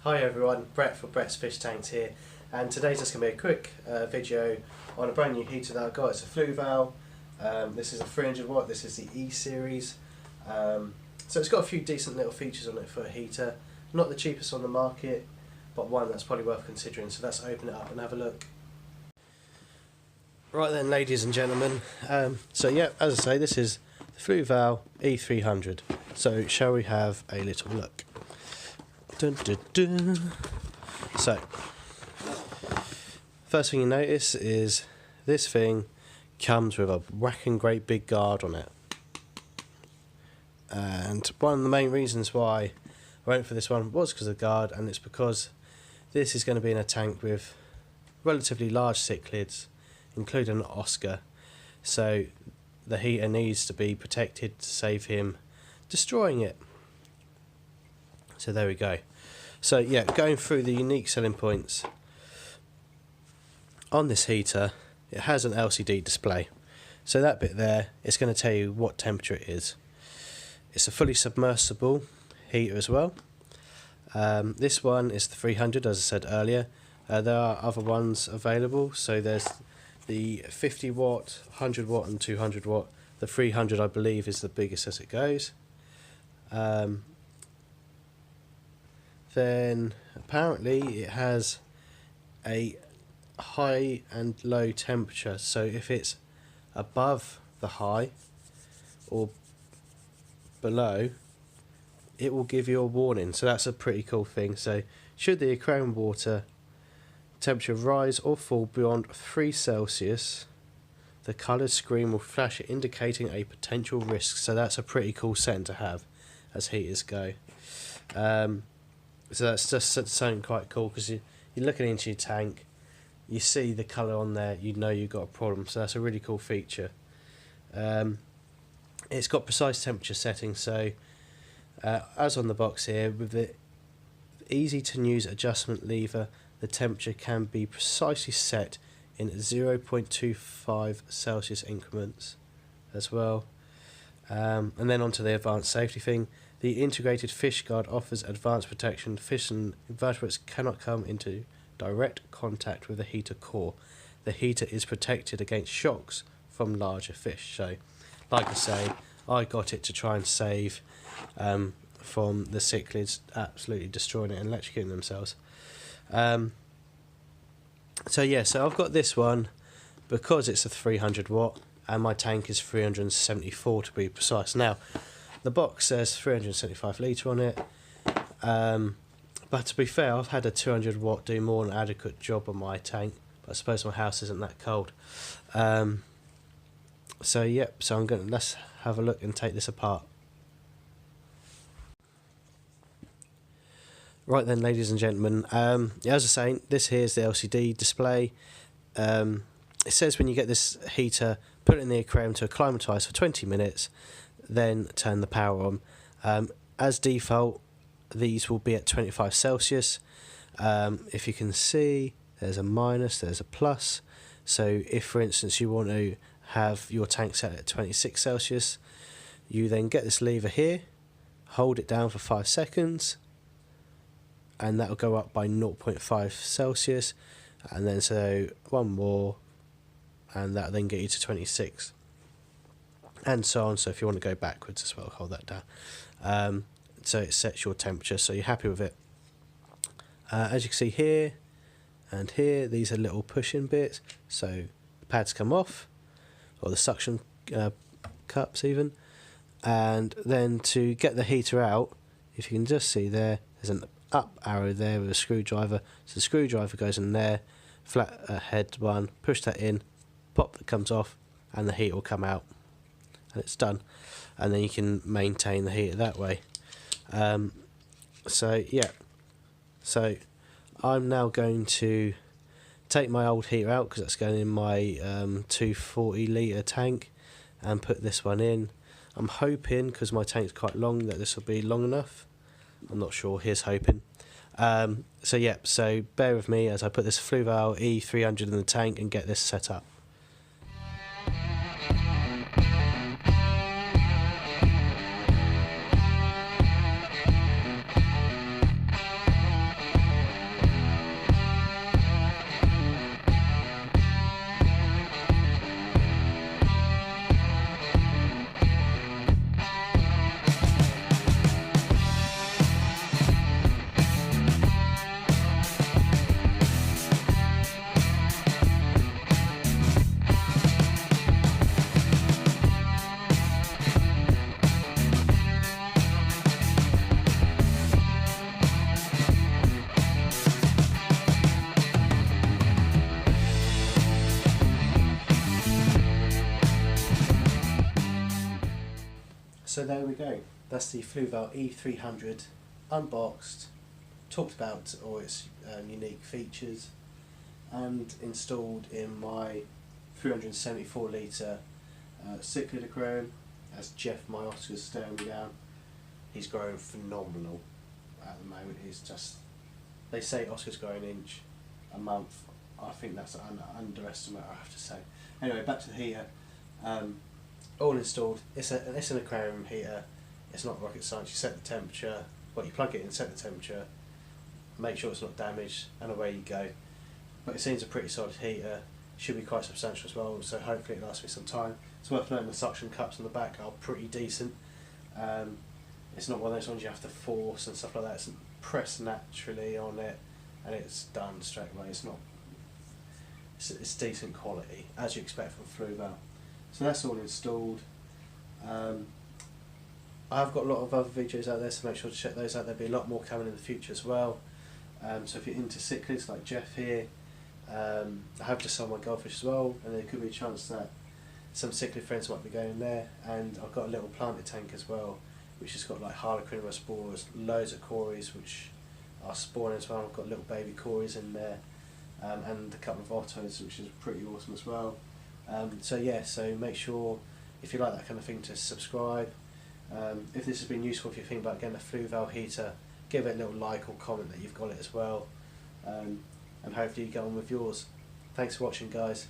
Hi everyone, Brett for Brett's Fish Tanks here, and today's just going to be a quick video on a brand new heater that I've got. It's a Fluval. This is a 300 watt, this is the E series. So it's got a few decent little features on it for a heater. Not the cheapest on the market, but one that's probably worth considering. So let's open it up and have a look. Right then, ladies and gentlemen, so yeah, as I say, this is the Fluval E300. So shall we have a little look? Dun, dun, dun. So, first thing you notice is this thing comes with a whacking great big guard on it. And one of the main reasons why I went for this one was because of the guard, and it's because this is going to be in a tank with relatively large cichlids, including an Oscar. So the heater needs to be protected to save him destroying it. So there we go. So yeah, going through the unique selling points on this heater, it has an LCD display. So that bit there, it's going to tell you what temperature it is. It's a fully submersible heater as well. This one is the 300, as I said earlier. There are other ones available. So there's the 50 watt, 100 watt and 200 watt. The 300 I believe is the biggest as it goes. Then apparently it has a high and low temperature, so if it's above the high or below, it will give you a warning. So that's a pretty cool thing. So should the aquarium water temperature rise or fall beyond 3 Celsius, the coloured screen will flash, indicating a potential risk. So that's a pretty cool setting to have as heaters go. So that's just something quite cool, because you're looking into your tank, you see the colour on there, you know you've got a problem. So that's a really cool feature. It's got precise temperature settings. So as on the box here, with the easy to use adjustment lever, the temperature can be precisely set in 0.25 Celsius increments as well. And then onto the advanced safety thing. The integrated fish guard offers advanced protection. Fish and invertebrates cannot come into direct contact with the heater core. The heater is protected against shocks from larger fish. So, like I say, I got it to try and save from the cichlids absolutely destroying it and electrocuting themselves. So yeah, so I've got this one because it's a 300 watt and my tank is 374 to be precise. Now, the box says 375 litre on it, but to be fair, I've had a 200 watt do more than an adequate job on my tank, but I suppose my house isn't that cold. So yep, so let's have a look and take this apart. Right then, ladies and gentlemen, as I was saying, this here is the LCD display. It says when you get this heater, put it in the aquarium to acclimatise for 20 minutes, then turn the power on. As default, these will be at 25 Celsius. If you can see, there's a minus, there's a plus. So if, for instance, you want to have your tank set at 26 Celsius, you then get this lever here, hold it down for 5 seconds, and that will go up by 0.5 Celsius, and then so one more, and that will then get you to 26, and so on. So if you want to go backwards as well, hold that down. So it sets your temperature, so you're happy with it. As you can see here and here, these are little push-in bits, so the pads come off, or the suction cups even, and then to get the heater out, if you can just see there, there's an up arrow there with a screwdriver. So the screwdriver goes in there, flat head one, push that in, pop, that comes off, and the heat will come out, and it's done. And then you can maintain the heater that way. So yeah, so I'm now going to take my old heater out, because that's going in my 240 litre tank, and put this one in. I'm hoping, because my tank's quite long, that this will be long enough. I'm not sure, here's hoping. So yeah, so bear with me as I put this Fluval E300 in the tank and get this set up. So there we go. That's the FLUVAL E300 unboxed, talked about all its unique features, and installed in my 374 litre cichlid aquarium. As Jeff, my Oscar's staring me down. He's growing phenomenal at the moment. He's just, they say Oscar's growing an inch a month. I think that's an underestimate, I have to say. Anyway, back to the heater. All installed. It's an aquarium heater. It's not rocket science. You set the temperature. Well, you plug it in, set the temperature, make sure it's not damaged, and away you go. But it seems a pretty solid heater. Should be quite substantial as well, so hopefully it lasts me some time. It's worth noting the suction cups on the back are pretty decent. It's not one of those ones you have to force and stuff like that. It's pressed naturally on it, and it's done straight away. It's not. It's decent quality, as you expect from FLUVAL. So that's all installed. I've got a lot of other videos out there, so make sure to check those out. There'll be a lot more coming in the future as well. So if you're into cichlids like Jeff here, I hope to sell my goldfish as well, and there could be a chance that some cichlid friends might be going there. And I've got a little planted tank as well, which has got like harlequin spores, loads of cories which are spawning as well. I've got little baby cories in there, and a couple of ottos, which is pretty awesome as well. So yeah, so make sure, if you like that kind of thing, to subscribe. If this has been useful, if you think about getting a FLUVAL heater, give it a little like or comment that you've got it as well, and hopefully you get on with yours. Thanks for watching, guys.